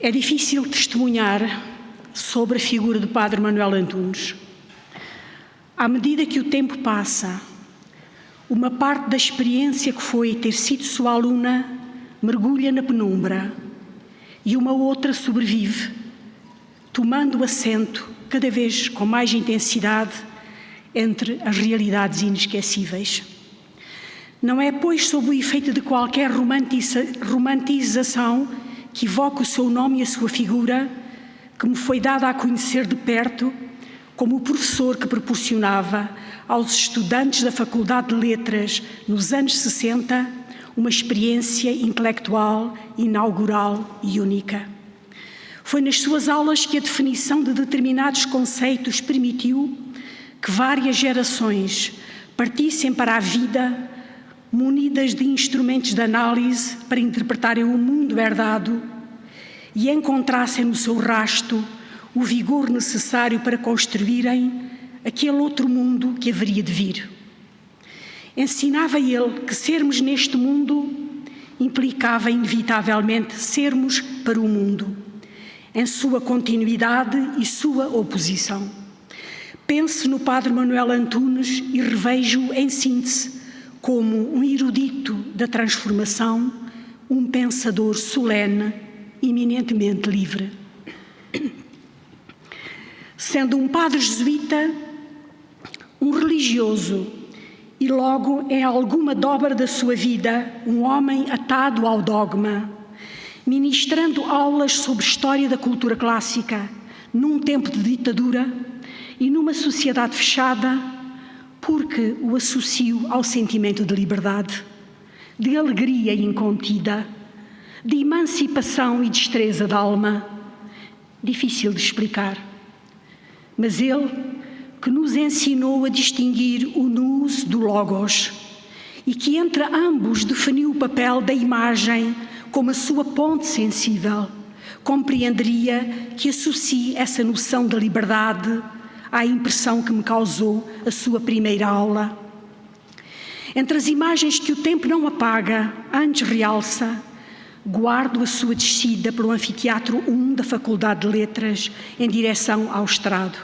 É difícil testemunhar sobre a figura do Padre Manuel Antunes. À medida que o tempo passa, uma parte da experiência que foi ter sido sua aluna mergulha na penumbra e uma outra sobrevive, tomando assento cada vez com mais intensidade entre as realidades inesquecíveis. Não é, pois, sob o efeito de qualquer romantização que evoca o seu nome e a sua figura, que me foi dada a conhecer de perto como o professor que proporcionava aos estudantes da Faculdade de Letras, nos anos 60, uma experiência intelectual, inaugural e única. Foi nas suas aulas que a definição de determinados conceitos permitiu que várias gerações partissem para a vida munidas de instrumentos de análise para interpretarem o mundo herdado e encontrassem no seu rasto o vigor necessário para construírem aquele outro mundo que haveria de vir. Ensinava ele que sermos neste mundo implicava inevitavelmente sermos para o mundo, em sua continuidade e sua oposição. Pense no Padre Manuel Antunes e revejo-o em síntese como um erudito da transformação, um pensador solene, eminentemente livre. Sendo um padre jesuíta, um religioso e logo em alguma dobra da sua vida, um homem atado ao dogma, ministrando aulas sobre história da cultura clássica num tempo de ditadura e numa sociedade fechada, porque o associo ao sentimento de liberdade, de alegria incontida, de emancipação e destreza da alma. Difícil de explicar. Mas ele que nos ensinou a distinguir o nous do logos e que entre ambos definiu o papel da imagem como a sua ponte sensível, compreenderia que associe essa noção da liberdade à impressão que me causou a sua primeira aula. Entre as imagens que o tempo não apaga, antes realça, guardo a sua descida pelo Anfiteatro 1 da Faculdade de Letras em direção ao estrado.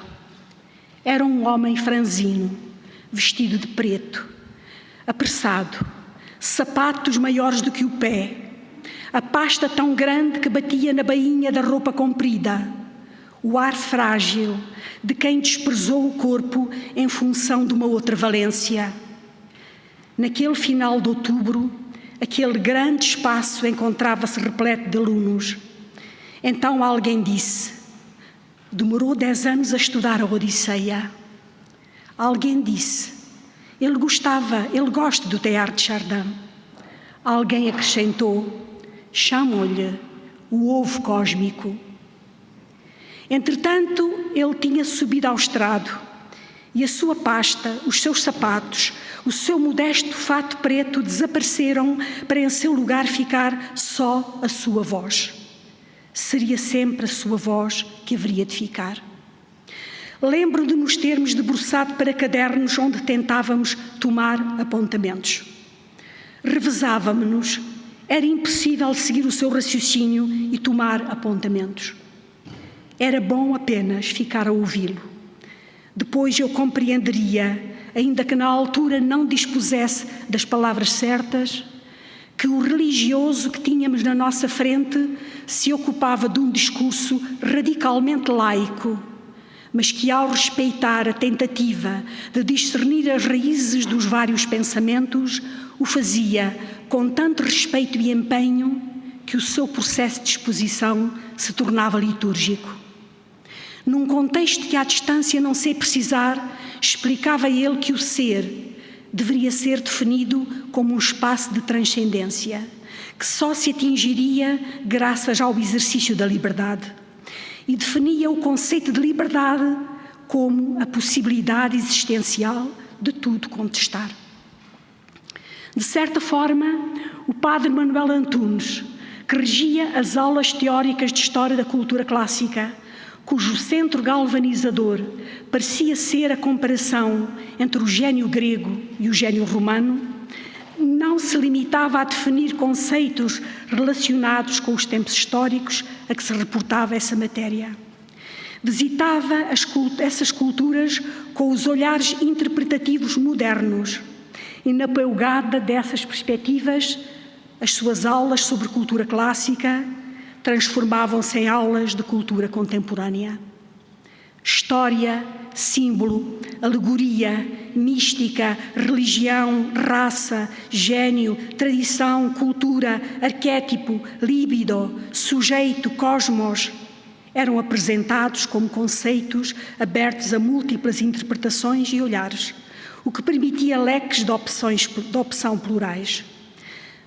Era um homem franzino, vestido de preto, apressado, sapatos maiores do que o pé, a pasta tão grande que batia na bainha da roupa comprida, o ar frágil de quem desprezou o corpo em função de uma outra valência. Naquele final de outubro, aquele grande espaço encontrava-se repleto de alunos. Então alguém disse: demorou 10 anos a estudar a Odisseia. Alguém disse: ele gosta do Teilhard de Chardin. Alguém acrescentou: chamam-lhe o ovo cósmico. Entretanto, ele tinha subido ao estrado e a sua pasta, os seus sapatos, o seu modesto fato preto desapareceram para em seu lugar ficar só a sua voz. Seria sempre a sua voz que haveria de ficar. Lembro de nos termos debruçado para cadernos onde tentávamos tomar apontamentos. Revezávamos-nos. Era impossível seguir o seu raciocínio e tomar apontamentos. Era bom apenas ficar a ouvi-lo. Depois eu compreenderia, ainda que na altura não dispusesse das palavras certas, que o religioso que tínhamos na nossa frente se ocupava de um discurso radicalmente laico, mas que ao respeitar a tentativa de discernir as raízes dos vários pensamentos, o fazia com tanto respeito e empenho que o seu processo de exposição se tornava litúrgico. Num contexto que à distância não sei precisar, explicava ele que o ser deveria ser definido como um espaço de transcendência, que só se atingiria graças ao exercício da liberdade. E definia o conceito de liberdade como a possibilidade existencial de tudo contestar. De certa forma, o Padre Manuel Antunes, que regia as aulas teóricas de História da Cultura Clássica, cujo centro galvanizador parecia ser a comparação entre o gênio grego e o gênio romano, não se limitava a definir conceitos relacionados com os tempos históricos a que se reportava essa matéria. Visitava essas culturas com os olhares interpretativos modernos e, na pegada dessas perspectivas, as suas aulas sobre cultura clássica transformavam-se em aulas de cultura contemporânea. História, símbolo, alegoria, mística, religião, raça, gênio, tradição, cultura, arquétipo, líbido, sujeito, cosmos, eram apresentados como conceitos abertos a múltiplas interpretações e olhares, o que permitia leques de opção plurais.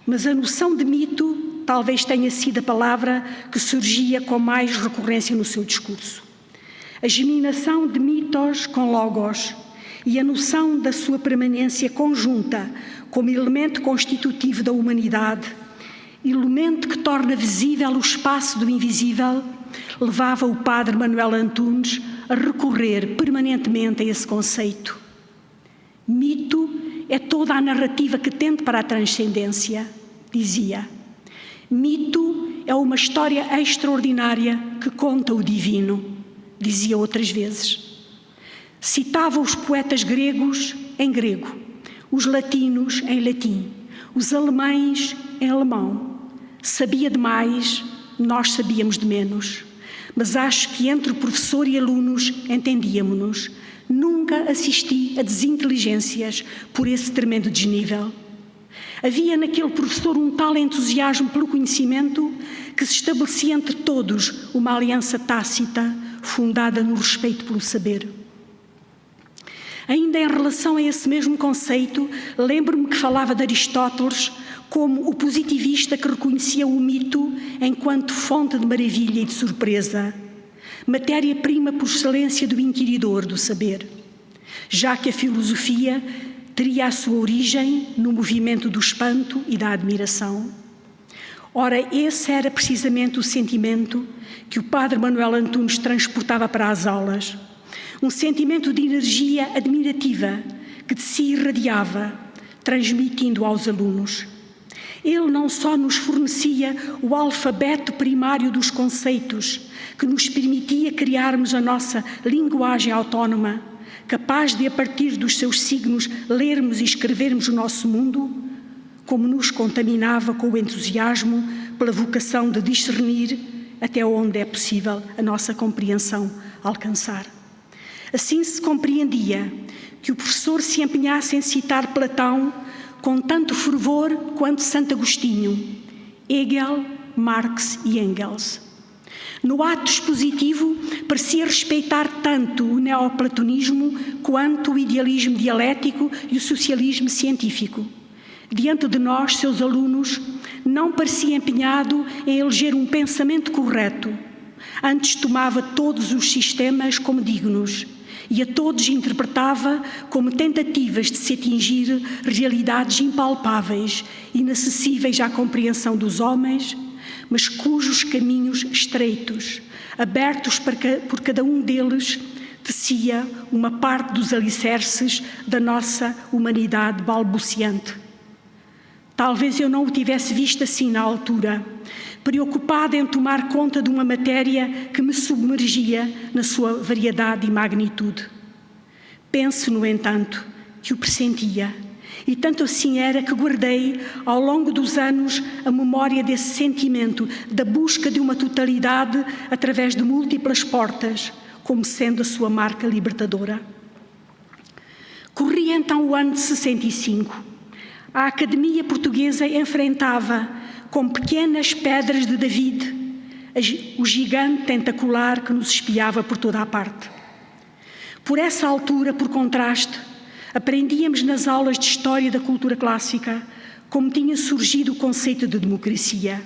Mas a noção de mito talvez tenha sido a palavra que surgia com mais recorrência no seu discurso. A geminação de mitos com logos e a noção da sua permanência conjunta como elemento constitutivo da humanidade, elemento que torna visível o espaço do invisível, levava o padre Manuel Antunes a recorrer permanentemente a esse conceito. Mito é toda a narrativa que tende para a transcendência, dizia. Mito é uma história extraordinária que conta o divino, dizia outras vezes. Citava os poetas gregos em grego, os latinos em latim, os alemães em alemão. Sabia demais, nós sabíamos de menos. Mas acho que entre o professor e alunos entendíamos-nos. Nunca assisti a desinteligências por esse tremendo desnível. Havia naquele professor um tal entusiasmo pelo conhecimento que se estabelecia entre todos uma aliança tácita, fundada no respeito pelo saber. Ainda em relação a esse mesmo conceito, lembro-me que falava de Aristóteles como o positivista que reconhecia o mito enquanto fonte de maravilha e de surpresa, matéria-prima por excelência do inquiridor do saber, já que a filosofia teria a sua origem no movimento do espanto e da admiração. Ora, esse era precisamente o sentimento que o padre Manuel Antunes transportava para as aulas, um sentimento de energia admirativa que de si irradiava, transmitindo aos alunos. Ele não só nos fornecia o alfabeto primário dos conceitos, que nos permitia criarmos a nossa linguagem autónoma, capaz de, a partir dos seus signos, lermos e escrevermos o nosso mundo, como nos contaminava com o entusiasmo pela vocação de discernir até onde é possível a nossa compreensão alcançar. Assim se compreendia que o professor se empenhasse em citar Platão com tanto fervor quanto Santo Agostinho, Hegel, Marx e Engels. No ato expositivo, parecia respeitar tanto o neoplatonismo quanto o idealismo dialético e o socialismo científico. Diante de nós, seus alunos, não parecia empenhado em eleger um pensamento correto. Antes tomava todos os sistemas como dignos e a todos interpretava como tentativas de se atingir realidades impalpáveis, inacessíveis à compreensão dos homens, mas cujos caminhos estreitos, abertos por cada um deles, tecia uma parte dos alicerces da nossa humanidade balbuciante. Talvez eu não o tivesse visto assim na altura, preocupada em tomar conta de uma matéria que me submergia na sua variedade e magnitude. Penso, no entanto, que o pressentia, e tanto assim era que guardei, ao longo dos anos, a memória desse sentimento, da busca de uma totalidade através de múltiplas portas, como sendo a sua marca libertadora. Corria então o ano de 65. A Academia Portuguesa enfrentava, com pequenas pedras de David, o gigante tentacular que nos espiava por toda a parte. Por essa altura, por contraste, aprendíamos nas aulas de História da Cultura Clássica como tinha surgido o conceito de democracia.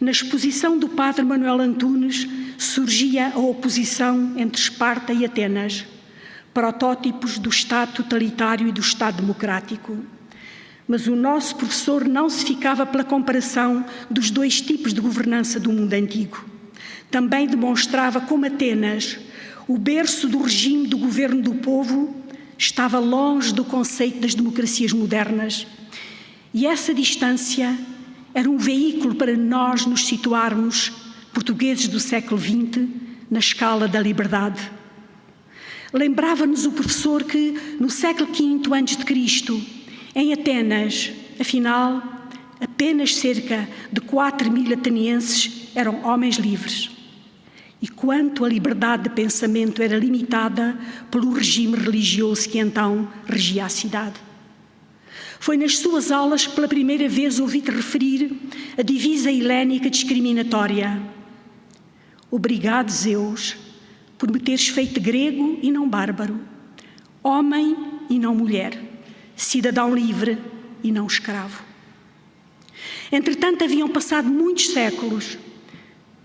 Na exposição do padre Manuel Antunes surgia a oposição entre Esparta e Atenas, protótipos do Estado totalitário e do Estado democrático. Mas o nosso professor não se ficava pela comparação dos dois tipos de governança do mundo antigo. Também demonstrava como Atenas, o berço do regime do governo do povo, estava longe do conceito das democracias modernas, E essa distância era um veículo para nós nos situarmos, portugueses do século XX, na escala da liberdade. Lembrava-nos o professor que, no século V a.C., em Atenas, afinal, apenas cerca de 4.000 atenienses eram homens livres. E quanto a liberdade de pensamento era limitada pelo regime religioso que então regia a cidade. Foi nas suas aulas que pela primeira vez ouvi-te referir a divisa helénica discriminatória. Obrigado, Zeus, por me teres feito grego e não bárbaro, homem e não mulher, cidadão livre e não escravo. Entretanto, haviam passado muitos séculos,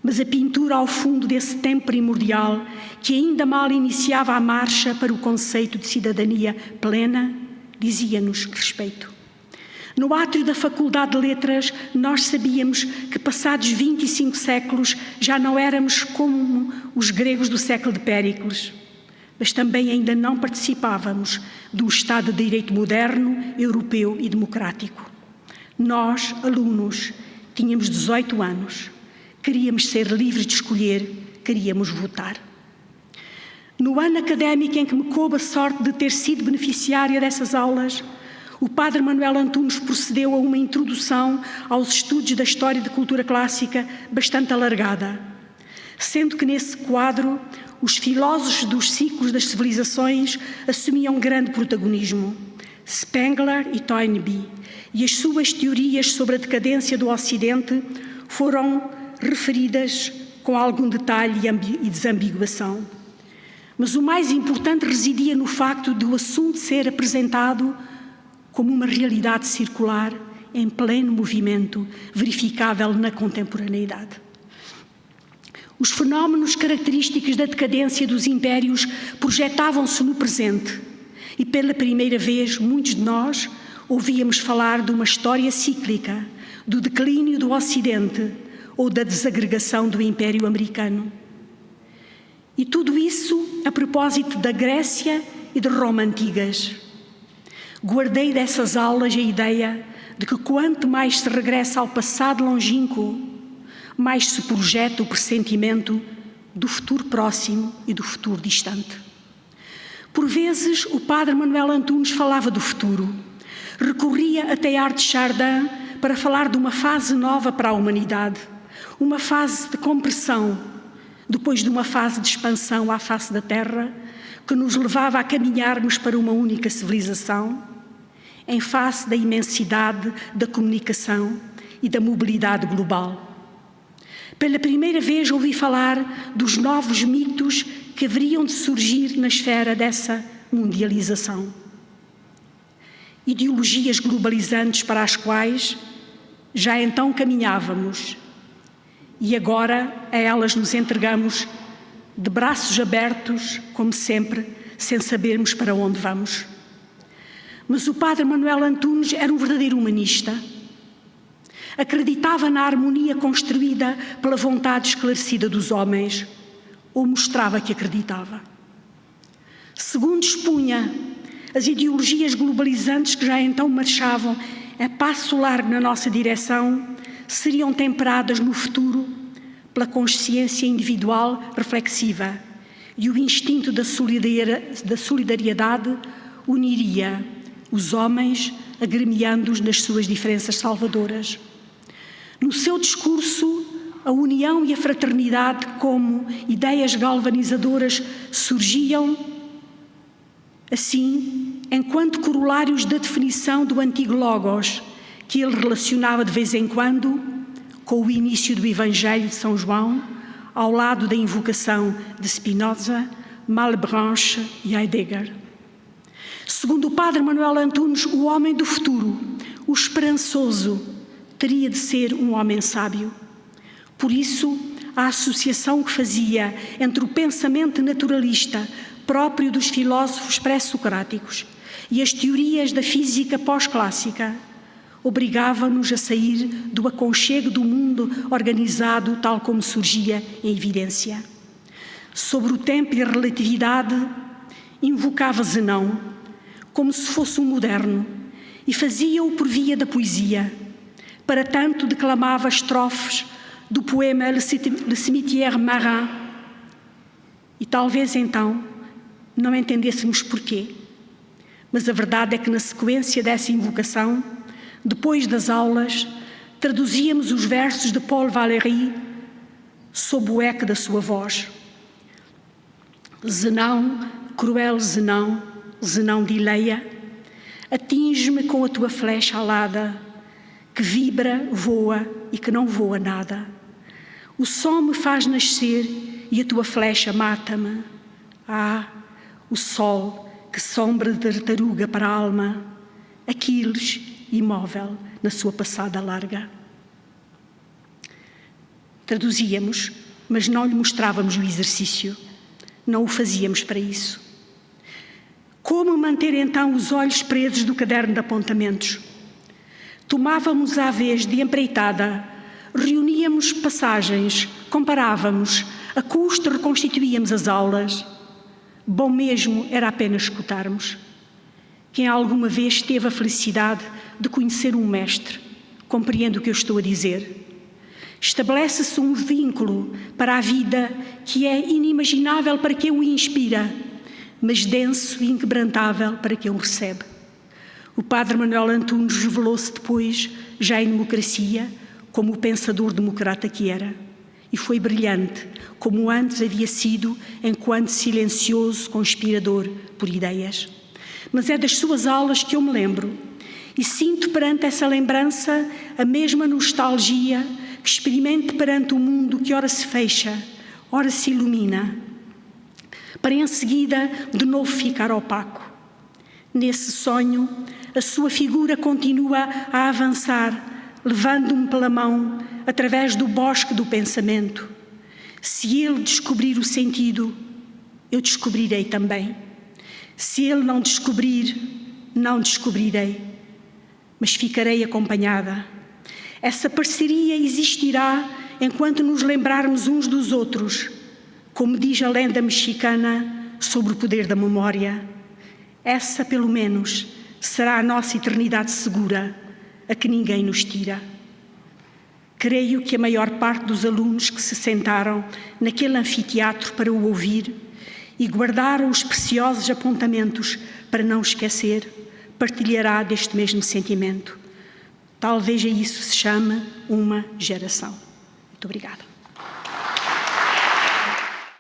mas a pintura ao fundo desse tempo primordial, que ainda mal iniciava a marcha para o conceito de cidadania plena, dizia-nos respeito. No átrio da Faculdade de Letras, nós sabíamos que, passados 25 séculos, já não éramos como os gregos do século de Péricles, mas também ainda não participávamos de um Estado de Direito moderno, europeu e democrático. Nós, alunos, tínhamos 18 anos, queríamos ser livres de escolher, queríamos votar. No ano académico em que me coube a sorte de ter sido beneficiária dessas aulas, o padre Manuel Antunes procedeu a uma introdução aos estudos da história de cultura clássica bastante alargada, sendo que nesse quadro os filósofos dos ciclos das civilizações assumiam grande protagonismo, Spengler e Toynbee, e as suas teorias sobre a decadência do Ocidente foram referidas com algum detalhe e desambiguação. Mas o mais importante residia no facto de o assunto ser apresentado como uma realidade circular em pleno movimento, verificável na contemporaneidade. Os fenómenos característicos da decadência dos impérios projetavam-se no presente e, pela primeira vez, muitos de nós ouvíamos falar de uma história cíclica, do declínio do Ocidente ou da desagregação do Império Americano. E tudo isso a propósito da Grécia e de Roma antigas. Guardei dessas aulas a ideia de que quanto mais se regressa ao passado longínquo, mais se projeta o pressentimento do futuro próximo e do futuro distante. Por vezes, o padre Manuel Antunes falava do futuro, recorria a Teilhard de Chardin para falar de uma fase nova para a humanidade, uma fase de compressão, depois de uma fase de expansão à face da Terra, que nos levava a caminharmos para uma única civilização, em face da imensidade da comunicação e da mobilidade global. Pela primeira vez ouvi falar dos novos mitos que haveriam de surgir na esfera dessa mundialização. Ideologias globalizantes para as quais já então caminhávamos e agora a elas nos entregamos de braços abertos, como sempre, sem sabermos para onde vamos. Mas o padre Manuel Antunes era um verdadeiro humanista. Acreditava na harmonia construída pela vontade esclarecida dos homens, ou mostrava que acreditava. Segundo expunha, as ideologias globalizantes que já então marchavam a passo largo na nossa direção seriam temperadas no futuro pela consciência individual reflexiva e o instinto da solidariedade uniria os homens, agremiando-os nas suas diferenças salvadoras. No seu discurso, a união e a fraternidade como ideias galvanizadoras surgiam, assim, enquanto corolários da definição do antigo Logos, que ele relacionava de vez em quando com o início do Evangelho de São João, ao lado da invocação de Spinoza, Malebranche e Heidegger. Segundo o padre Manuel Antunes, o homem do futuro, o esperançoso, teria de ser um homem sábio. Por isso, a associação que fazia entre o pensamento naturalista próprio dos filósofos pré-socráticos e as teorias da física pós-clássica obrigava-nos a sair do aconchego do mundo organizado tal como surgia em evidência. Sobre o tempo e a relatividade, invocava Zenão, como se fosse um moderno, e fazia-o por via da poesia. Para tanto declamava estrofes do poema Le Cimetière Marin. E talvez então não entendêssemos porquê. Mas a verdade é que na sequência dessa invocação, depois das aulas, traduzíamos os versos de Paul Valéry sob o eco da sua voz. Zenão, cruel Zenão, Zenão de Ileia, atinge-me com a tua flecha alada, que vibra, voa e que não voa nada. O sol me faz nascer e a tua flecha mata-me. Ah, o sol, que sombra de tartaruga para a alma, Aquiles, imóvel na sua passada larga. Traduzíamos, mas não lhe mostrávamos o exercício. Não o fazíamos para isso. Como manter então os olhos presos do caderno de apontamentos? Tomávamos à vez de empreitada, reuníamos passagens, comparávamos, a custo reconstituíamos as aulas. Bom mesmo era apenas escutarmos. Quem alguma vez teve a felicidade de conhecer um mestre, compreende o que eu estou a dizer. Estabelece-se um vínculo para a vida que é inimaginável para quem o inspira, mas denso e inquebrantável para quem o recebe. O padre Manuel Antunes revelou-se depois, já em democracia, como o pensador democrata que era. E foi brilhante, como antes havia sido, enquanto silencioso conspirador por ideias. Mas é das suas aulas que eu me lembro, e sinto perante essa lembrança a mesma nostalgia que experimento perante o mundo que ora se fecha, ora se ilumina, para em seguida de novo ficar opaco. Nesse sonho, a sua figura continua a avançar, levando-me pela mão através do bosque do pensamento. Se ele descobrir o sentido, eu descobrirei também. Se ele não descobrir, não descobrirei, mas ficarei acompanhada. Essa parceria existirá enquanto nos lembrarmos uns dos outros, como diz a lenda mexicana sobre o poder da memória. Essa, pelo menos, será a nossa eternidade segura, a que ninguém nos tira. Creio que a maior parte dos alunos que se sentaram naquele anfiteatro para o ouvir e guardaram os preciosos apontamentos para não esquecer, partilhará deste mesmo sentimento. Talvez a isso se chame uma geração. Muito obrigada.